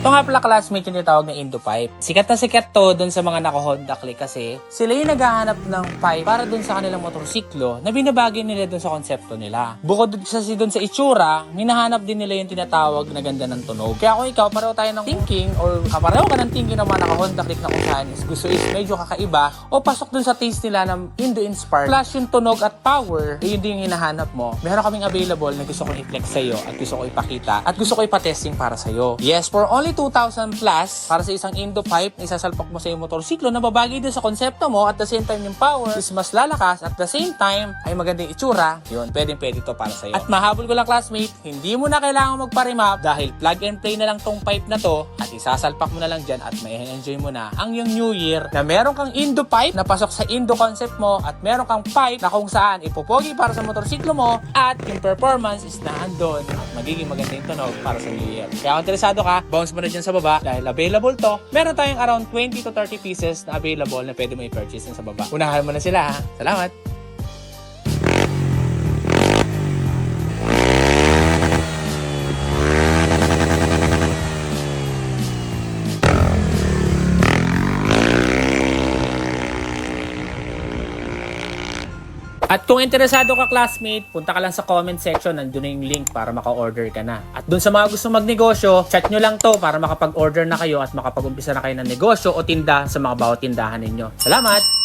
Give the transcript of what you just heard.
Ito nga pala classmate yung tinatawag na Indo-pipe. Sikat na sikat to dun sa mga naka-Honda Click kasi sila yung naghahanap ng pipe para dun sa kanilang motorsiklo na binabagay nila dun sa konsepto nila. Bukod dun sa itsura, hinahanap din nila yung tinatawag na ganda ng tunog. Kaya kung ikaw, pareho tayo ng thinking or pareho ka ng thinking ng mga naka-Honda Click na kung saan gusto is medyo kakaiba o pasok dun sa taste nila ng Indo-inspired plus yung tunog at power, yun din yung hinahanap mo. Meron kaming available na gusto kong i-flex sa'yo at gusto ko ipakita at gusto ko ipa-testing para sa'yo. Yes, for only 2,000 plus para sa isang Indo-pipe na isasalpak mo sa iyong motorsiklo na babagay din sa konsepto mo at the same time yung power is mas lalakas at the same time ay magandang itsura, yun, pwede ito para sa'yo. At mahabol ko lang classmate, hindi mo na kailangan magpa-remap dahil plug and play na lang tong pipe na to at isasalpak mo na lang dyan at may enjoy mo na ang yung New Year na meron kang Indo-pipe na pasok sa Indo concept mo at meron kang pipe na kung saan ipopogi para sa motorsiklo mo at yung performance is na andon at magiging maganda yung tunog para sa New Year. Kaya kung interesado ka, bounce mo na dyan sa baba dahil available to. Meron tayong around 20 to 30 pieces na available na pwede mo i-purchase sa baba. Unahan mo na sila ha. Salamat! At kung interesado ka classmate, punta ka lang sa comment section, nandun na yung link para maka-order ka na. At dun sa mga gusto magnegosyo, chat nyo lang to para makapag-order na kayo at makapag-umpisa na kayo ng negosyo o tinda sa mga bawat tindahan ninyo. Salamat!